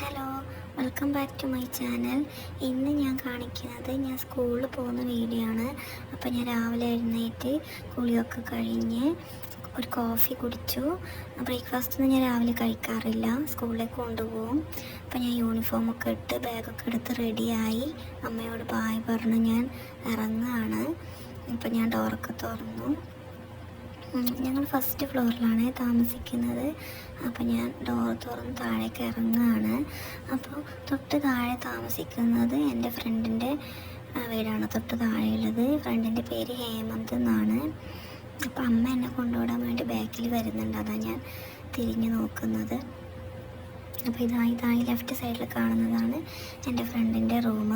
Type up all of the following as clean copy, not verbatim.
Hello, welcome back to my channel. ഇന്ന് ഞാൻ കാണിക്കുന്നത് ഞാൻ സ്കൂളിൽ പോകുന്ന വീഡിയോ ആണ്. അപ്പോൾ ഞാൻ രാവിലെ എഴുന്നേറ്റ് കുളിയൊക്കെ കഴിഞ്ഞ് ഒരു കോഫി കുടിച്ചു. ബ്രേക്ക്ഫാസ്റ്റൊന്നും ഞാൻ രാവിലെ കഴിക്കാറില്ല, സ്കൂളിലേക്ക് കൊണ്ടുപോകും. അപ്പോൾ ഞാൻ യൂണിഫോമൊക്കെ ഇട്ട് ബാഗൊക്കെ എടുത്ത് റെഡിയായി അമ്മയോട് ബായ് പറഞ്ഞ് ഞാൻ ഇറങ്ങുകയാണ്. അപ്പോൾ ഞാൻ ഡോറൊക്കെ തുറന്നു. ഞങ്ങൾ ഫസ്റ്റ് ഫ്ലോറിലാണ് താമസിക്കുന്നത്. അപ്പോൾ ഞാൻ ഡോർ തുറന്ന് താഴേക്ക് ഇറങ്ങുകയാണ്. അപ്പോൾ തൊട്ട് താഴെ താമസിക്കുന്നത് എൻ്റെ ഫ്രണ്ടിൻ്റെ വീടാണ്. തൊട്ട് താഴെയുള്ളത് ഫ്രണ്ടിൻ്റെ പേര് ഹേമന്ത് എന്നാണ്. അപ്പോൾ അമ്മ എന്നെ കൊണ്ടുവിടാൻ വേണ്ടി ബാക്കിൽ വരുന്നുണ്ട്, അതാണ് ഞാൻ തിരിഞ്ഞു നോക്കുന്നത്. അപ്പോൾ ഇതായി ലെഫ്റ്റ് സൈഡിൽ കാണുന്നതാണ് എൻ്റെ ഫ്രണ്ടിൻ്റെ റൂം.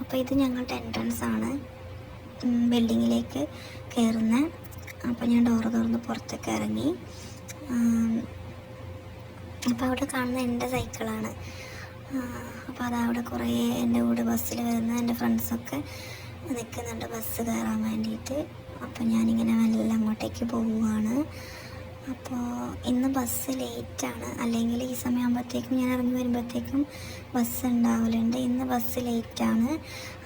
അപ്പോൾ ഇത് ഞങ്ങളുടെ എൻട്രൻസ് ആണ് ബിൽഡിങ്ങിലേക്ക് കയറുന്ന. അപ്പോൾ ഞാൻ ഡോറ് തുറന്ന് പുറത്തേക്ക് ഇറങ്ങി. അപ്പോൾ അവിടെ കാണുന്ന എൻ്റെ സൈക്കിളാണ്. അപ്പോൾ അതവിടെ കുറേ എൻ്റെ കൂടെ ബസ്സിൽ വരുന്ന എൻ്റെ ഫ്രണ്ട്സൊക്കെ നിൽക്കുന്നുണ്ട് ബസ് കയറാൻ വേണ്ടിയിട്ട്. അപ്പോൾ ഞാനിങ്ങനെ മെല്ലെ അങ്ങോട്ടേക്ക് പോവുകയാണ്. അപ്പോൾ ഇന്ന് ബസ് ലേറ്റാണ്, അല്ലെങ്കിൽ ഈ സമയമാകുമ്പോഴത്തേക്കും ഞാൻ ഇറങ്ങി വരുമ്പോഴത്തേക്കും ബസ് ഉണ്ടാവലുണ്ട്. ഇന്ന് ബസ് ലേറ്റാണ്.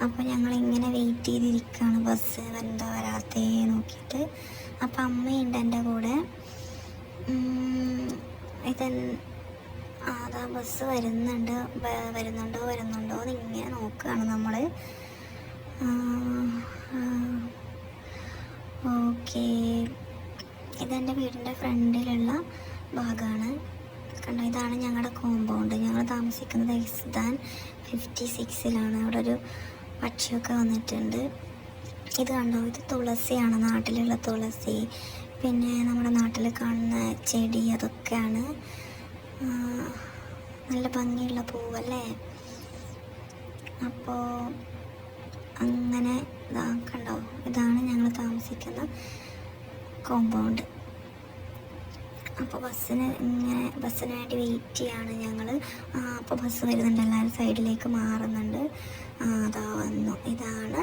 അപ്പോൾ ഞങ്ങളിങ്ങനെ വെയിറ്റ് ചെയ്തിരിക്കുകയാണ് ബസ് എന്താ വരാത്തേ നോക്കിയിട്ട്. അപ്പോൾ അമ്മയുണ്ട് എൻ്റെ കൂടെ. അതാ ബസ് വരുന്നുണ്ടോ എന്നിങ്ങനെ നോക്കുകയാണ് നമ്മൾ. ഓക്കെ, ഇതെൻ്റെ വീടിൻ്റെ ഫ്രണ്ടിലുള്ള ഭാഗമാണ്. കണ്ടോ, ഇതാണ് ഞങ്ങളുടെ കോമ്പൗണ്ട്. ഞങ്ങൾ താമസിക്കുന്നത് എക്സ്ദാൻ 56-ലാണ്. അവിടെ ഒരു പക്ഷിയൊക്കെ വന്നിട്ടുണ്ട്. ഇത് കണ്ടോ, ഇത് തുളസിയാണ്, നാട്ടിലുള്ള തുളസി. പിന്നെ നമ്മുടെ നാട്ടിൽ കാണുന്ന ചെടി അതൊക്കെയാണ്. നല്ല ഭംഗിയുള്ള പൂവല്ലേ. അപ്പോൾ അങ്ങനെ കണ്ടോ, ഇതാണ് ഞങ്ങൾ താമസിക്കുന്ന കോമ്പൗണ്ട്. അപ്പോൾ ബസ്സിന് വേണ്ടി വെയിറ്റ് ചെയ്യാണ് ഞങ്ങൾ. അപ്പോൾ ബസ് വരുന്നുണ്ട്, എല്ലാവരും സൈഡിലേക്ക് മാറുന്നുണ്ട്. അതാ വന്നു. ഇതാണ്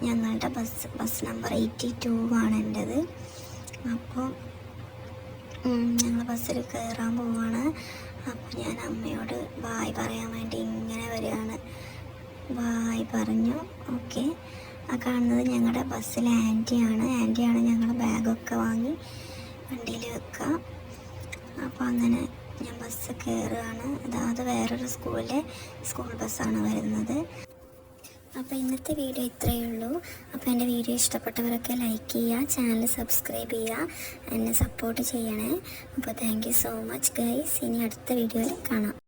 ഞങ്ങളുടെ ബസ് നമ്പർ 82 ആണ് എൻ്റെത്. അപ്പോൾ ഞങ്ങൾ ബസ്സിൽ കയറാൻ പോവാണ്. അപ്പോൾ ഞാൻ അമ്മയോട് ബായ് പറയാൻ വേണ്ടി ഇങ്ങനെ വരികയാണ്. ബായ് പറഞ്ഞു. ഓക്കെ, ആ കാണുന്നത് ഞങ്ങളുടെ ബസ്സിലെ ആൻറ്റിയാണ് ഞങ്ങളുടെ ബാഗൊക്കെ വാങ്ങി വണ്ടിയിൽ വെക്കുക. അപ്പോൾ അങ്ങനെ ഞാൻ ബസ് കയറുകയാണ്. അതായത് വേറൊരു സ്കൂൾ ബസ്സാണ് വരുന്നത്. അപ്പോൾ ഇന്നത്തെ വീഡിയോ ഇത്രയേ ഉള്ളൂ. അപ്പോൾ എൻ്റെ വീഡിയോ ഇഷ്ടപ്പെട്ടവരൊക്കെ ലൈക്ക് ചെയ്യുക, ചാനൽ സബ്സ്ക്രൈബ് ചെയ്യുക, എന്നെ സപ്പോർട്ട് ചെയ്യണേ. അപ്പോൾ thank you so much guys. ഇനി അടുത്ത വീഡിയോയിൽ കാണാം.